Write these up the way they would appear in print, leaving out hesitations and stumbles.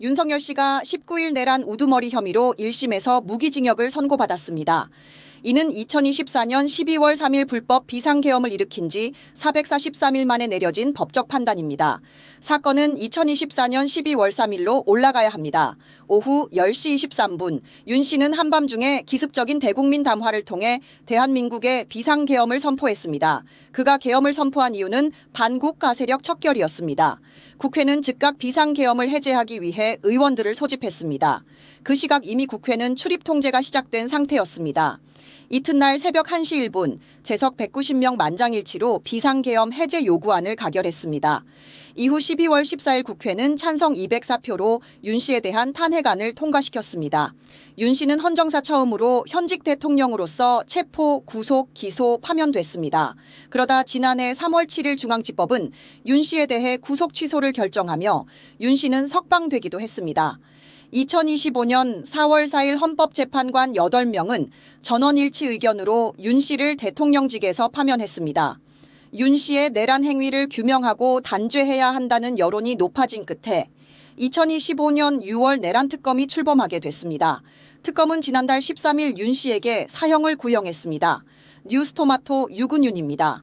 윤석열 씨가 19일 내란 우두머리 혐의로 1심에서 무기징역을 선고받았습니다. 이는 2024년 12월 3일 불법 비상계엄을 일으킨 지 443일 만에 내려진 법적 판단입니다. 사건은 2024년 12월 3일로 올라가야 합니다. 오후 10시 23분 윤 씨는 한밤중에 기습적인 대국민 담화를 통해 대한민국에 비상계엄을 선포했습니다. 그가 계엄을 선포한 이유는 반국 가세력 척결이었습니다. 국회는 즉각 비상계엄을 해제하기 위해 의원들을 소집했습니다. 그 시각 이미 국회는 출입 통제가 시작된 상태였습니다. 이튿날 새벽 1시 1분 재석 190명 만장일치로 비상계엄 해제 요구안을 가결했습니다. 이후 12월 14일 국회는 찬성 204표로 윤 씨에 대한 탄핵안을 통과시켰습니다. 윤 씨는 헌정사 처음으로 현직 대통령으로서 체포, 구속, 기소, 파면됐습니다. 그러다 지난해 3월 7일 중앙지법은 윤 씨에 대해 구속 취소를 결정하며 윤 씨는 석방되기도 했습니다. 2025년 4월 4일 헌법재판관 8명은 전원일치 의견으로 윤 씨를 대통령직에서 파면했습니다. 윤 씨의 내란 행위를 규명하고 단죄해야 한다는 여론이 높아진 끝에 2025년 6월 내란 특검이 출범하게 됐습니다. 특검은 지난달 13일 윤 씨에게 사형을 구형했습니다. 뉴스토마토 유근윤입니다.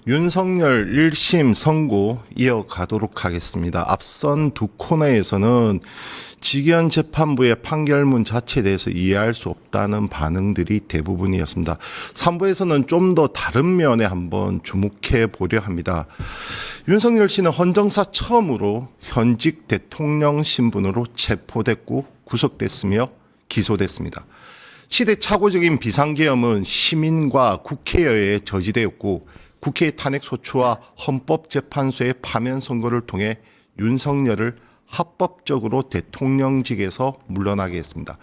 윤석열 1심 선고 이어가도록 하겠습니다. 앞선 두 코너에서는 직연 재판부의 판결문 자체에 대해서 이해할 수 없다는 반응들이 대부분이었습니다. 3부에서는 좀 더 다른 면에 한번 주목해 보려 합니다. 윤석열 씨는 헌정사 처음으로 현직 대통령 신분으로 체포됐고 구속됐으며 기소됐습니다. 시대착오적인 비상계엄은 시민과 국회에 저지되었고 국회의 탄핵소추와 헌법재판소의 파면 선고를 통해 윤석열을 합법적으로 대통령직에서 물러나게 했습니다.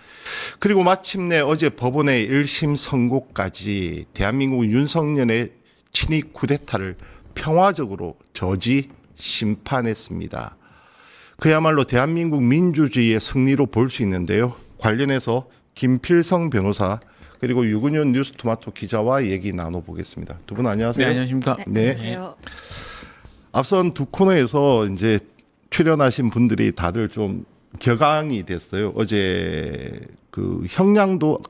그리고 마침내 어제 법원의 1심 선고까지 대한민국 윤석열의 친위 쿠데타를 평화적으로 저지 심판했습니다. 그야말로 대한민국 민주주의의 승리로 볼 수 있는데요. 관련해서 김필성 변호사 그리고 유근현 뉴스토마토 기자와 얘기 나눠보겠습니다. 두 분 안녕하세요. 네, 안녕하십니까. 네, 안녕하세요. 앞선 두 코너에서 이제 출연하신 분들이 다들 좀 격앙이 됐어요. 어제 그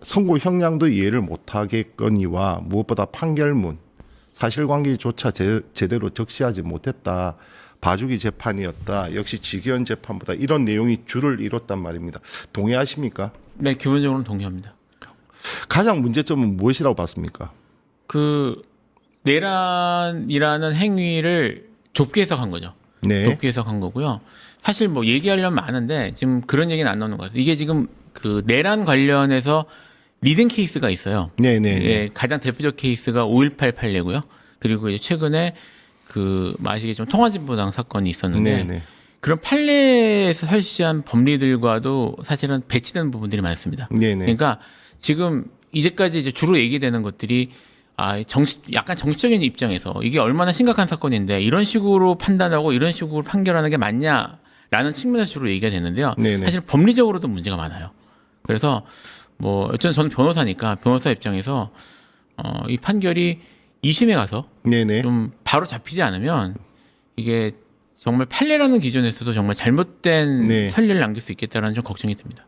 선고 형량도 이해를 못하겠거니와 무엇보다 판결문, 사실관계조차 제대로 적시하지 못했다. 봐주기 재판이었다. 역시 직연 재판보다 이런 내용이 줄을 이뤘단 말입니다. 동의하십니까? 네, 기본적으로는 동의합니다. 가장 문제점은 무엇이라고 봤습니까? 그 내란이라는 행위를 좁게 해석한 거죠. 네. 좁게 해석한 거고요. 사실 뭐 얘기하려면 많은데 지금 그런 얘기는 안 나오는 것 같아요. 이게 지금 그 내란 관련해서 리딩 케이스가 있어요. 네네. 예, 가장 대표적 케이스가 5.18 판례고요. 그리고 이제 최근에 그 아시겠지만 통화진보당 사건이 있었는데 네네. 그런 판례에서 설치한 법리들과도 사실은 배치되는 부분들이 많습니다. 네네. 그러니까 지금 이제까지 이제 주로 얘기되는 것들이 약간 정치적인 입장에서 이게 얼마나 심각한 사건인데 이런 식으로 판단하고 이런 식으로 판결하는 게 맞냐라는 측면에서 주로 얘기가 되는데요. 네네. 사실 법리적으로도 문제가 많아요. 그래서 뭐 어쨌든 저는 변호사니까 변호사 입장에서 이 판결이 2심에 가서 네네. 좀 바로 잡히지 않으면 이게 정말 판례라는 기준에서도 정말 잘못된 네. 선례를 남길 수 있겠다라는 좀 걱정이 듭니다.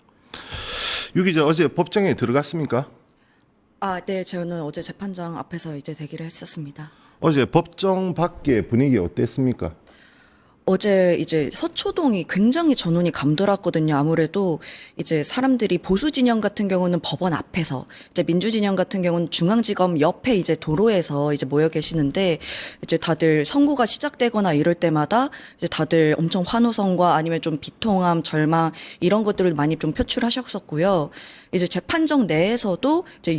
유 기자 어제 법정에 들어갔습니까? 네, 저는 어제 재판장 앞에서 이제 대기를 했었습니다. 어제 법정 밖의 분위기 어땠습니까? 어제 이제 서초동이 굉장히 전운이 감돌았거든요. 아무래도 이제 사람들이 보수 진영 같은 경우는 법원 앞에서, 이제 민주 진영 같은 경우는 중앙지검 옆에 이제 도로에서 이제 모여 계시는데, 이제 다들 선고가 시작되거나 이럴 때마다 이제 다들 엄청 환호성과 아니면 좀 비통함, 절망 이런 것들을 많이 좀 표출하셨었고요. 이제 재판정 내에서도 이제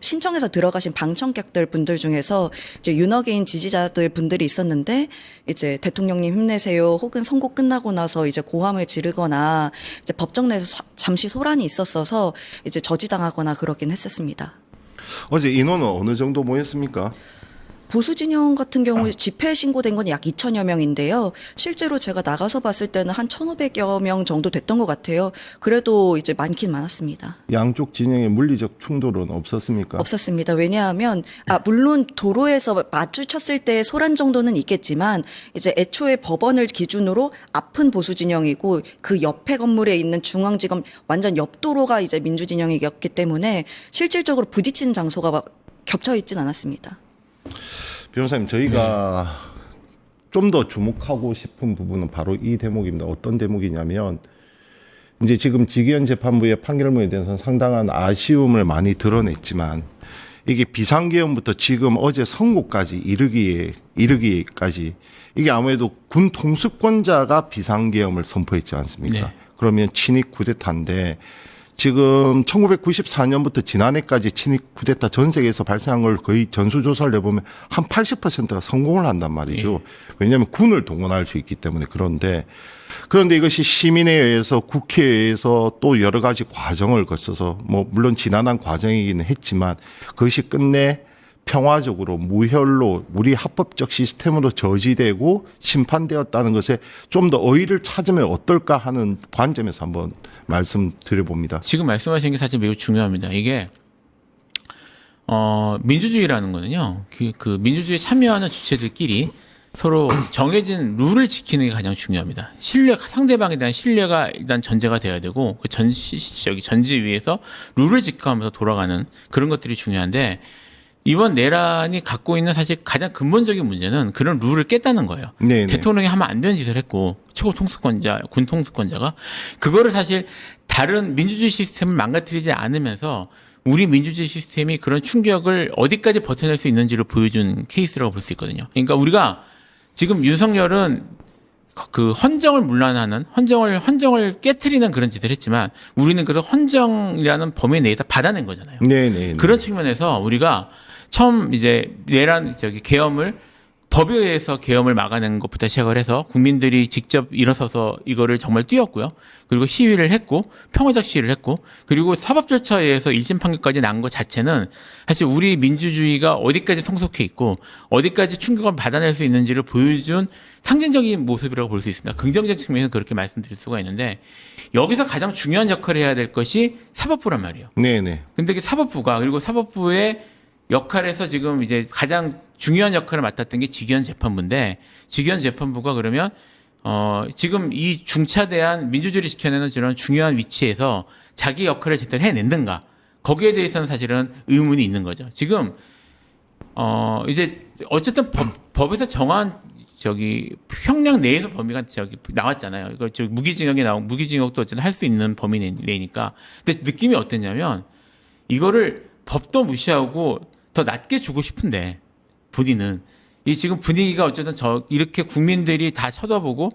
신청해서 들어가신 방청객들 분들 중에서 이제 윤어게인 지지자들 분들이 있었는데, 이제 대통령님 힘내세요 혹은 선고 끝나고 나서 이제 고함을 지르거나 이제 법정 내에서 잠시 소란이 있었어서 이제 저지당하거나 그러긴 했었습니다. 어제 인원은 어느 정도 모였습니까? 보수 진영 같은 경우 집회 신고된 건 약 2천여 명인데요. 실제로 제가 나가서 봤을 때는 한 1,500여 명 정도 됐던 것 같아요. 그래도 이제 많긴 많았습니다. 양쪽 진영의 물리적 충돌은 없었습니까? 없었습니다. 왜냐하면 물론 도로에서 마주쳤을 때 소란 정도는 있겠지만 이제 애초에 법원을 기준으로 앞은 보수 진영이고 그 옆에 건물에 있는 중앙지검 완전 옆 도로가 이제 민주 진영이었기 때문에 실질적으로 부딪히는 장소가 겹쳐 있진 않았습니다. 변호사님, 저희가 좀 더 주목하고 싶은 부분은 바로 이 대목입니다. 어떤 대목이냐면 이제 지금 지기현 재판부의 판결문에 대해서는 상당한 아쉬움을 많이 드러냈지만 이게 비상계엄부터 지금 어제 선고까지 이르기까지 이게 아무래도 군 통수권자가 비상계엄을 선포했지 않습니까? 네. 그러면 친익 쿠데타인데 지금 1994년부터 지난해까지 친익 쿠데타 전 세계에서 발생한 걸 거의 전수조사를 해보면 한 80%가 성공을 한단 말이죠. 왜냐하면 군을 동원할 수 있기 때문에. 그런데 이것이 시민에 의해서 국회에서 또 여러 가지 과정을 거쳐서 뭐 물론 지난한 과정이기는 했지만 그것이 끝내 평화적으로 무혈로 우리 합법적 시스템으로 저지되고 심판되었다는 것에 좀 더 어의를 찾으면 어떨까 하는 관점에서 한번 말씀드려봅니다. 지금 말씀하신 게 사실 매우 중요합니다. 이게 민주주의라는 거는요. 그 민주주의에 참여하는 주체들끼리 서로 정해진 룰을 지키는 게 가장 중요합니다. 상대방에 대한 신뢰가 일단 전제가 돼야 되고 그 전제 위에서 룰을 지켜가면서 돌아가는 그런 것들이 중요한데 이번 내란이 갖고 있는 사실 가장 근본적인 문제는 그런 룰을 깼다는 거예요. 네네. 대통령이 하면 안 되는 짓을 했고 최고 통수권자, 군 통수권자가 그거를 사실 다른 민주주의 시스템을 망가뜨리지 않으면서 우리 민주주의 시스템이 그런 충격을 어디까지 버텨낼 수 있는지를 보여준 케이스라고 볼 수 있거든요. 그러니까 우리가 지금 윤석열은 그 헌정을 문란하는 헌정을 깨트리는 그런 짓을 했지만 우리는 그 헌정이라는 범위 내에서 받아낸 거잖아요. 네네. 그런 측면에서 우리가 처음 이제 내란 계엄을 법에 의해서 계엄을 막아낸 것부터 시작을 해서 국민들이 직접 일어서서 이거를 정말 뛰었고요. 그리고 시위를 했고 평화적 시위를 했고 그리고 사법 절차에 의해서 1심 판결까지 난 것 자체는 사실 우리 민주주의가 어디까지 성숙해 있고 어디까지 충격을 받아낼 수 있는지를 보여준 상징적인 모습이라고 볼 수 있습니다. 긍정적 측면에서 그렇게 말씀드릴 수가 있는데 여기서 가장 중요한 역할을 해야 될 것이 사법부란 말이에요. 네네. 근데 그 사법부가 그리고 사법부의 역할에서 지금 이제 가장 중요한 역할을 맡았던 게 지기현 재판부인데 지기현 재판부가 그러면 지금 이 중차대한 민주주의를 지켜내는 저런 중요한 위치에서 자기 역할을 제대로 해냈는가 거기에 대해서는 사실은 의문이 있는 거죠. 지금 이제 어쨌든 법에서 정한 형량 내에서 범위가 나왔잖아요. 이거 무기징역도 어쨌든 할 수 있는 범위 내니까. 근데 느낌이 어땠냐면 이거를 법도 무시하고 더 낮게 주고 싶은데 본인은 이 지금 분위기가 어쨌든 이렇게 국민들이 다 쳐다보고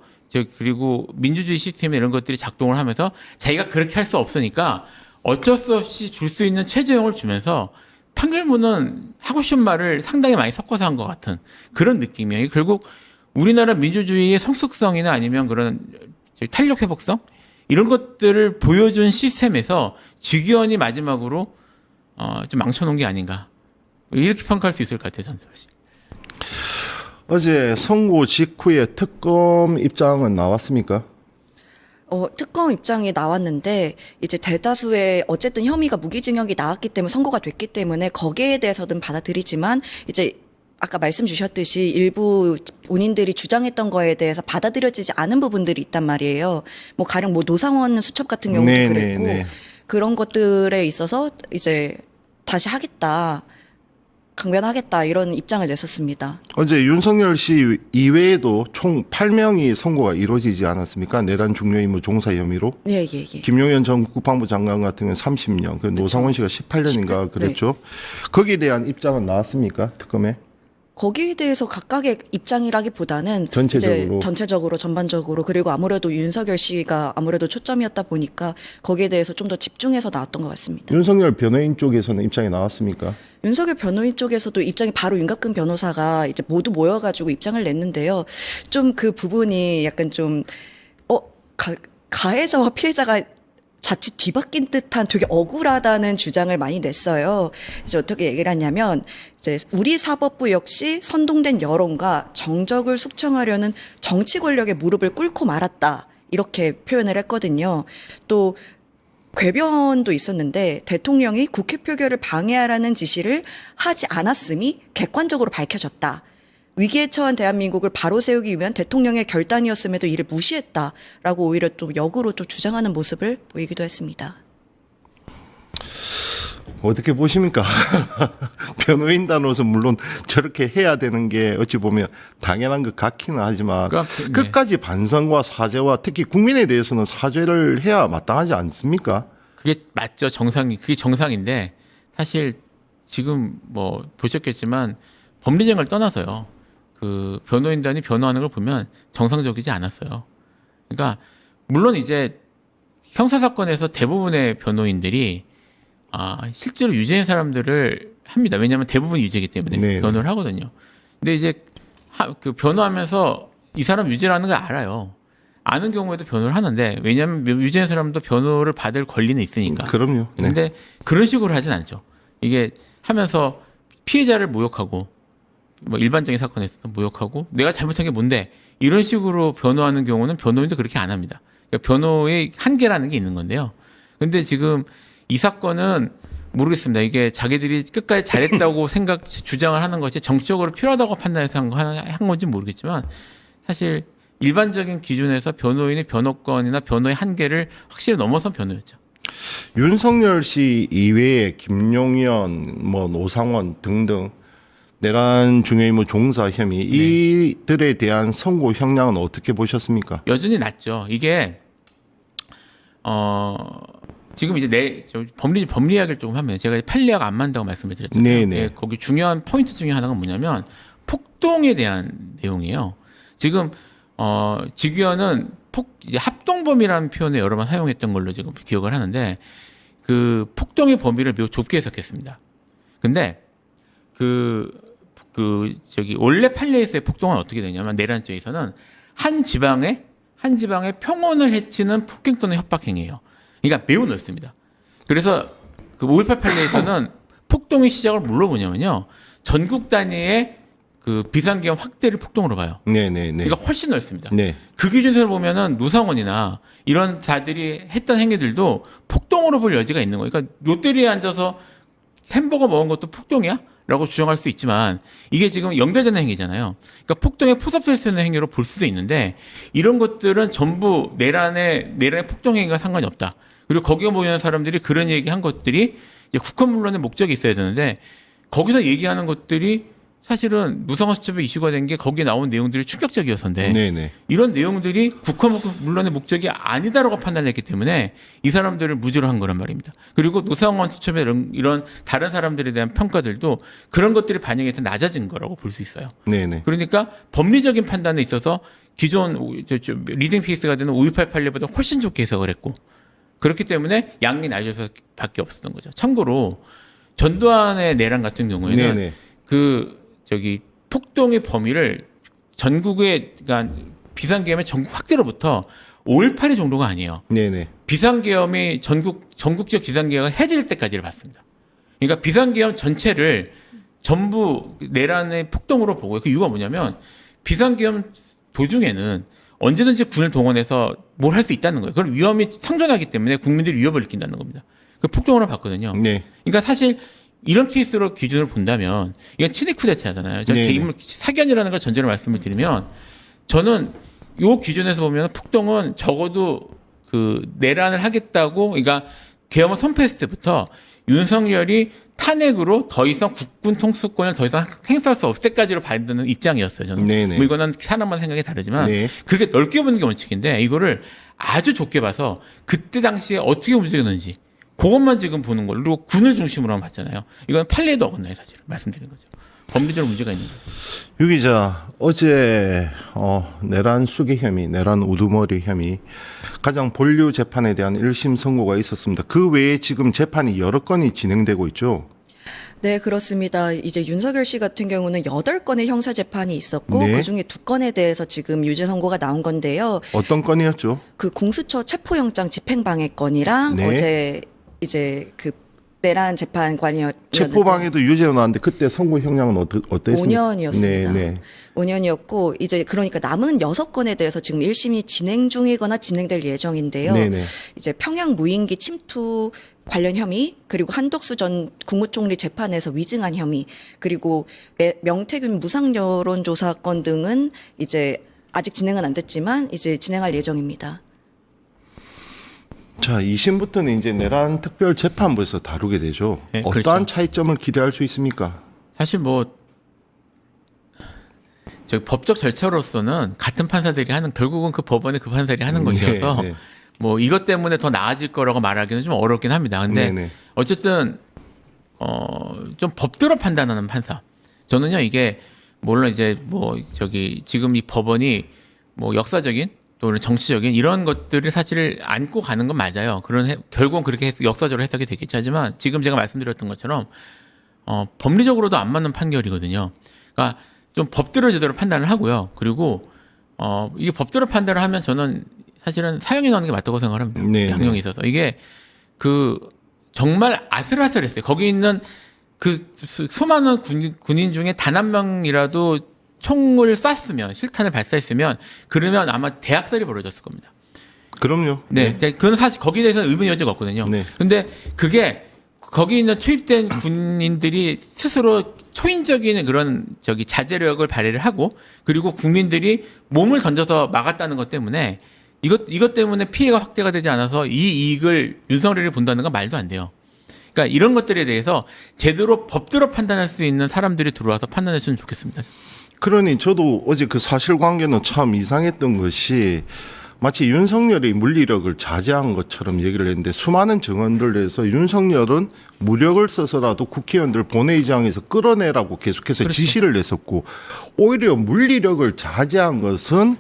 그리고 민주주의 시스템 이런 것들이 작동을 하면서 자기가 그렇게 할 수 없으니까 어쩔 수 없이 줄 수 있는 최저형을 주면서 판결문은 하고 싶은 말을 상당히 많이 섞어서 한 것 같은 그런 느낌이에요. 결국 우리나라 민주주의의 성숙성이나 아니면 그런 탄력 회복성 이런 것들을 보여준 시스템에서 지기현이 마지막으로 좀 망쳐놓은 게 아닌가 이렇게 평가할 수 있을 것 같아요. 저는 사실. 어제 선고 직후에 특검 입장은 나왔습니까? 특검 입장이 나왔는데 이제 대다수의 어쨌든 혐의가 무기징역이 나왔기 때문에 선고가 됐기 때문에 거기에 대해서는 받아들이지만 이제 아까 말씀 주셨듯이 일부 본인들이 주장했던 거에 대해서 받아들여지지 않은 부분들이 있단 말이에요. 뭐 가령 뭐 노상원 수첩 같은 경우도 그랬고 그런 것들에 있어서 이제 다시 하겠다. 강변하겠다 이런 입장을 냈었습니다. 어제 윤석열 씨 이외에도 총 8명이 선고가 이루어지지 않았습니까? 내란 중요임무 종사 혐의로. 예. 김용현 전 국방부 장관 같은 경우는 30년, 그 노상원 씨가 18년인가 그랬죠. 네. 거기에 대한 입장은 나왔습니까? 특검에? 거기에 대해서 각각의 입장이라기보다는 전체적으로. 이제 전체적으로 전반적으로 그리고 아무래도 윤석열 씨가 아무래도 초점이었다 보니까 거기에 대해서 좀 더 집중해서 나왔던 것 같습니다. 윤석열 변호인 쪽에서는 입장이 나왔습니까? 윤석열 변호인 쪽에서도 입장이 바로 윤곽근 변호사가 이제 모두 모여가지고 입장을 냈는데요. 좀 그 부분이 약간 좀 가해자와 피해자가 자칫 뒤바뀐 듯한 되게 억울하다는 주장을 많이 냈어요. 이제 어떻게 얘기를 하냐면 이제 우리 사법부 역시 선동된 여론과 정적을 숙청하려는 정치 권력의 무릎을 꿇고 말았다. 이렇게 표현을 했거든요. 또 궤변도 있었는데 대통령이 국회 표결을 방해하라는 지시를 하지 않았음이 객관적으로 밝혀졌다. 위기에 처한 대한민국을 바로 세우기 위한 대통령의 결단이었음에도 이를 무시했다라고 오히려 좀 역으로 좀 주장하는 모습을 보이기도 했습니다. 어떻게 보십니까? 변호인단으로서 물론 저렇게 해야 되는 게 어찌 보면 당연한 것 같기는 하지만 네. 끝까지 반성과 사죄와 특히 국민에 대해서는 사죄를 해야 마땅하지 않습니까? 그게 맞죠. 그게 정상인데 사실 지금 뭐 보셨겠지만 법리쟁을 떠나서요. 그 변호인단이 변호하는 걸 보면 정상적이지 않았어요. 그러니까 물론 이제 형사 사건에서 대부분의 변호인들이 실제로 유죄인 사람들을 합니다. 왜냐하면 대부분 유죄이기 때문에 네. 변호를 하거든요. 근데 이제 그 변호하면서 이 사람 유죄라는 걸 알아요. 아는 경우에도 변호를 하는데 왜냐하면 유죄인 사람도 변호를 받을 권리는 있으니까. 그럼요. 네. 근데 그런 식으로 하진 않죠. 이게 하면서 피해자를 모욕하고 뭐 일반적인 사건에서도 모욕하고 내가 잘못한 게 뭔데 이런 식으로 변호하는 경우는 변호인도 그렇게 안 합니다. 그러니까 변호의 한계라는 게 있는 건데요. 근데 지금 이 사건은 모르겠습니다. 이게 자기들이 끝까지 잘했다고 주장을 하는 것이 정치적으로 필요하다고 판단해서 한 건지 모르겠지만 사실 일반적인 기준에서 변호인의 변호권이나 변호의 한계를 확실히 넘어선 변호였죠. 윤석열 씨 이외에 김용현, 뭐 노상원 등등 내란 중요임무 종사 혐의 이들에 대한 선고 형량은 어떻게 보셨습니까? 여전히 낮죠. 이게 지금 이제 법리 이야기를 조금 하면 제가 판례가 안 맞는다고 말씀을 드렸잖아요. 네네. 예, 거기 중요한 포인트 중에 하나가 뭐냐면 폭동에 대한 내용이에요. 지금 직위원은 이제 합동범이라는 표현을 여러 번 사용했던 걸로 지금 기억을 하는데 그 폭동의 범위를 매우 좁게 해석했습니다. 근데 원래 판례에서의 폭동은 어떻게 되냐면 내란죄에서는 한 지방의 평온을 해치는 폭행 또는 협박 행위예요. 그러니까 매우 넓습니다. 그래서 그 5.18 판례에서는 폭동의 시작을 뭘로 보냐면요. 전국 단위의 그 비상계엄 확대를 폭동으로 봐요. 네네네. 그러니까 훨씬 넓습니다. 네. 그 기준에서 보면은 노상원이나 이런 자들이 했던 행위들도 폭동으로 볼 여지가 있는 거예요. 그러니까 롯데리아에 앉아서 햄버거 먹은 것도 폭동이야? 라고 주장할 수 있지만 이게 지금 연결되는 행위잖아요. 그러니까 폭동에 포섭될 수 있는 행위로 볼 수도 있는데 이런 것들은 전부 내란의 폭동 행위가 상관이 없다. 그리고 거기에 모이는 사람들이 그런 얘기한 것들이 이제 국헌문론의 목적이 있어야 되는데 거기서 얘기하는 것들이 사실은 노상원 수첩에 이슈가 된 게 거기에 나온 내용들이 충격적이어서인데 네네. 이런 내용들이 국헌문론의 목적이 아니다라고 판단했기 때문에 이 사람들을 무죄로 한 거란 말입니다. 그리고 노상원 수첩의 이런 다른 사람들에 대한 평가들도 그런 것들이 반영이 더 낮아진 거라고 볼 수 있어요. 네네. 그러니까 법리적인 판단에 있어서 기존 리딩 피스가 되는 5.18 판례보다 훨씬 좋게 해석을 했고 그렇기 때문에 양이 낮아서 밖에 없었던 거죠. 참고로 전두환의 내란 같은 경우에는 네네. 폭동의 범위를 전국의, 그러니까 비상계엄의 전국 확대로부터 5.18의 정도가 아니에요. 네네. 비상계엄이 전국적 비상계엄이 해제될 때까지를 봤습니다. 그러니까 비상계엄 전체를 전부 내란의 폭동으로 보고 그 이유가 뭐냐면 비상계엄 도중에는 언제든지 군을 동원해서 뭘 할 수 있다는 거예요. 그런 위험이 상존하기 때문에 국민들이 위협을 느낀다는 겁니다. 그 폭동으로 봤거든요. 네. 그러니까 사실 이런 케이스로 기준을 본다면 이건 친위 쿠데타잖아요. 제가 네네. 개인물 사견이라는 걸 전제로 말씀을 드리면 저는 요 기준에서 보면 폭동은 적어도 그 내란을 하겠다고 그러니까 계엄을 선포했을 때부터 윤석열이 탄핵으로 더 이상 국군 통수권을 더 이상 행사할 수 없을 때까지로 받는 입장이었어요. 저는. 네네. 뭐 이거는 사람마다 생각이 다르지만 네. 그렇게 넓게 보는 게 원칙인데 이거를 아주 좁게 봐서 그때 당시에 어떻게 움직였는지 그것만 지금 보는 걸로 그리고 군을 중심으로만 봤잖아요. 이건 판례도 어긋나요, 사실. 말씀드린 거죠. 법리적으로 문제가 있는 거죠. 유 기자, 어제 내란 수기 혐의, 내란 우두머리 혐의 가장 본류 재판에 대한 1심 선고가 있었습니다. 그 외에 지금 재판이 여러 건이 진행되고 있죠. 네, 그렇습니다. 이제 윤석열 씨 같은 경우는 8건의 형사 재판이 있었고 네. 그중에 2건에 대해서 지금 유죄 선고가 나온 건데요. 어떤 건이었죠? 그 공수처 체포영장 집행방해 건이랑 네. 어제 이제 그 내란 재판관이었는데 체포방해도 유죄로 나왔는데 그때 선고 형량은 어땠습니까? 5년이었습니다. 네, 네. 5년이었고 이제 그러니까 남은 6건에 대해서 지금 1심이 진행 중이거나 진행될 예정인데요. 네, 네. 이제 평양 무인기 침투 관련 혐의, 그리고 한덕수 전 국무총리 재판에서 위증한 혐의, 그리고 명태균 무상 여론조사 건 등은 이제 아직 진행은 안 됐지만 이제 진행할 예정입니다. 자, 2심부터는 이제 내란 특별 재판부에서 다루게 되죠. 네, 어떠한 그렇죠. 차이점을 기대할 수 있습니까? 사실 뭐 저기 법적 절차로서는 같은 판사들이 하는 결국은 그 법원의 그 판사들이 하는 것이어서 네. 뭐 이것 때문에 더 나아질 거라고 말하기는 좀 어렵긴 합니다. 근데 네네. 어쨌든 좀 법대로 판단하는 판사. 저는요 이게 물론 이제 뭐 저기 지금 이 법원이 뭐 역사적인 또는 정치적인 이런 것들을 사실 안고 가는 건 맞아요. 결국은 그렇게 역사적으로 해석이 되겠죠. 하지만 지금 제가 말씀드렸던 것처럼 법리적으로도 안 맞는 판결이거든요. 그러니까 좀 법대로 제대로 판단을 하고요. 그리고 이게 법대로 판단을 하면 저는 사실은 사형이 나오는 게 맞다고 생각을 합니다. 네, 양형에 있어서. 이게 그 정말 아슬아슬했어요. 거기 있는 그 수많은 군인 중에 단 한 명이라도 총을 쐈으면 실탄을 발사했으면 그러면 아마 대학살이 벌어졌을 겁니다. 그럼요. 네, 그건 사실 거기에 대해서는 의문의 여지가 없거든요. 네. 근데 그게 거기 있는 투입된 군인들이 스스로 초인적인 그런 자제력을 발휘를 하고 그리고 국민들이 몸을 던져서 막았다는 것 때문에 이것 때문에 피해가 확대가 되지 않아서 이 이익을 윤석열이 본다는 건 말도 안 돼요. 그러니까 이런 것들에 대해서 제대로 법대로 판단할 수 있는 사람들이 들어와서 판단했으면 좋겠습니다. 그러니 저도 어제 그 사실관계는 참 이상했던 것이 마치 윤석열이 물리력을 자제한 것처럼 얘기를 했는데 수많은 증언들에서 윤석열은 무력을 써서라도 국회의원들 본회의장에서 끌어내라고 계속해서 그렇죠. 지시를 했었고 오히려 물리력을 자제한 것은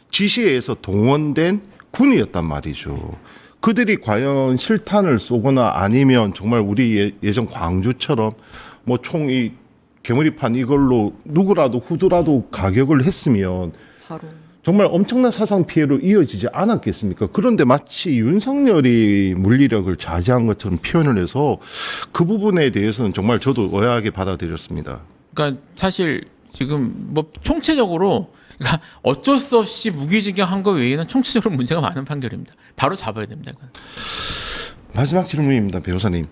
지시에 의해서 동원된 군이었단 말이죠. 그들이 과연 실탄을 쏘거나 아니면 정말 우리 예전 광주처럼 뭐 총이 개머리판 이걸로 누구라도 후두라도 가격을 했으면 바로 정말 엄청난 사상 피해로 이어지지 않았겠습니까? 그런데 마치 윤석열이 물리력을 자제한 것처럼 표현을 해서 그 부분에 대해서는 정말 저도 의아하게 받아들였습니다. 그러니까 사실 지금 뭐 총체적으로 그러니까 어쩔 수 없이 무기징역한 거 외에는 총체적으로 문제가 많은 판결입니다. 바로 잡아야 됩니다. 이건. 마지막 질문입니다, 변호사님.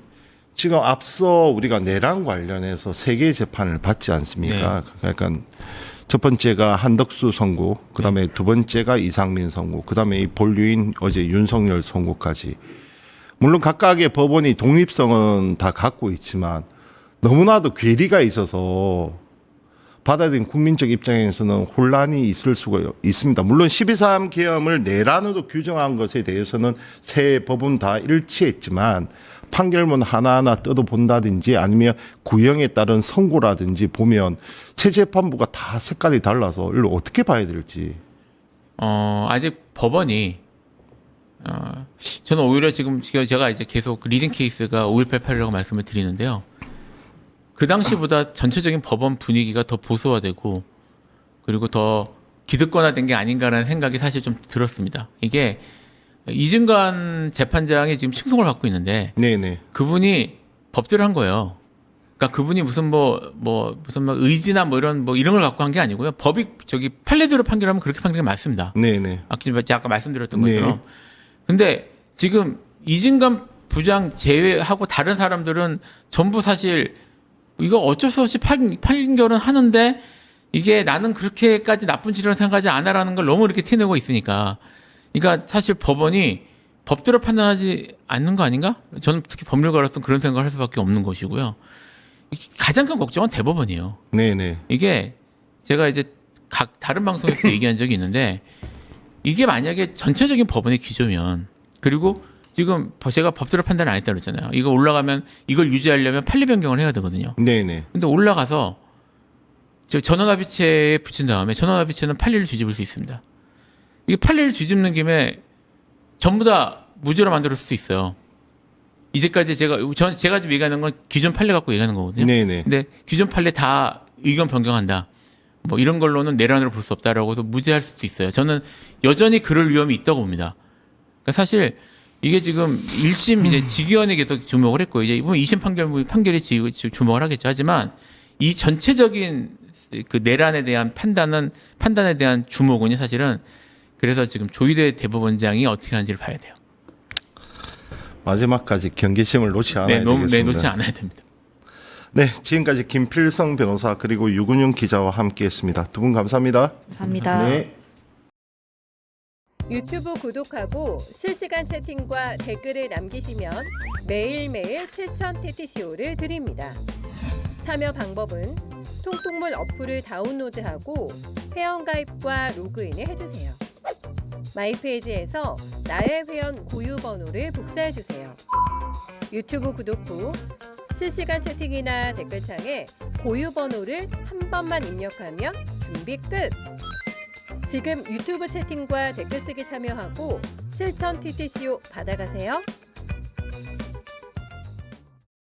지금 앞서 우리가 내란 관련해서 세 개의 재판을 받지 않습니까? 그러니까 첫 번째가 한덕수 선고, 그다음에 두 번째가 이상민 선고, 그다음에 이 본류인 어제 윤석열 선고까지. 물론 각각의 법원이 독립성은 다 갖고 있지만 너무나도 괴리가 있어서 받아들인 국민적 입장에서는 혼란이 있을 수가 있습니다. 물론 12.3 계엄을 내란으로 규정한 것에 대해서는 세 법은 다 일치했지만 판결문 하나하나 뜯어본다든지 아니면 구형에 따른 선고라든지 보면 새 재판부가 다 색깔이 달라서 이걸 어떻게 봐야 될지. 아직 법원이 저는 오히려 지금 제가 이제 계속 리딩 케이스가 5.18이라고 말씀을 드리는데요. 그 당시보다 전체적인 법원 분위기가 더 보수화되고 그리고 더 기득권화된 게 아닌가라는 생각이 사실 좀 들었습니다. 이게 이진관 재판장이 지금 칭송을 받고 있는데 네네. 그분이 법대로 한 거예요. 그러니까 그분이 무슨 무슨 의지나 이런 걸 갖고 한 게 아니고요. 법이 판례대로 판결하면 그렇게 판결이 맞습니다. 네네. 아까 말씀드렸던 것처럼. 근데 지금 이진관 부장 제외하고 다른 사람들은 전부 사실 이거 어쩔 수 없이 판결은 하는데 이게 나는 그렇게까지 나쁜 짓을 생각하지 않아라는 걸 너무 이렇게 티내고 있으니까. 그러니까 사실 법원이 법대로 판단하지 않는 거 아닌가? 저는 특히 법률가로서는 그런 생각을 할 수밖에 없는 것이고요. 가장 큰 걱정은 대법원이에요. 네네. 이게 제가 이제 각 다른 방송에서 얘기한 적이 있는데 이게 만약에 전체적인 법원의 기조면 그리고 지금 제가 법대로 판단을 안 했다고 그랬잖아요. 이거 올라가면 이걸 유지하려면 판례 변경을 해야 되거든요. 네네. 근데 올라가서 전원합의체에 붙인 다음에 전원합의체는 판례를 뒤집을 수 있습니다. 이게 판례를 뒤집는 김에 전부 다 무죄로 만들 수 있어요. 이제까지 제가 지금 얘기하는 건 기존 판례 갖고 얘기하는 거거든요. 네네. 근데 기존 판례 다 의견 변경한다. 뭐 이런 걸로는 내란으로 볼 수 없다라고도 무죄할 수도 있어요. 저는 여전히 그럴 위험이 있다고 봅니다. 그러니까 사실 이게 지금 1심 이제 직위원회 계속 주목을 했고 이제 이번 2심 판결이 주목을 하겠죠. 하지만 이 전체적인 그 내란에 대한 판단에 대한 주목은요 사실은 그래서 지금 조희대 대법원장이 어떻게 하는지를 봐야 돼요. 마지막까지 경계심을 놓지 않아야 되겠습니다. 놓지 않아야 됩니다. 네, 지금까지 김필성 변호사 그리고 유근용 기자와 함께했습니다. 두 분 감사합니다. 감사합니다. 네. 유튜브 구독하고 실시간 채팅과 댓글을 남기시면 매일매일 7,000TTCO를 드립니다. 참여 방법은 통통물 어플을 다운로드하고 회원가입과 로그인을 해주세요. 마이페이지에서 나의 회원 고유 번호를 복사해주세요. 유튜브 구독 후 실시간 채팅이나 댓글창에 고유 번호를 한 번만 입력하면 준비 끝! 지금 유튜브 채팅과 댓글 쓰기 참여하고 7,000TTCO 받아가세요.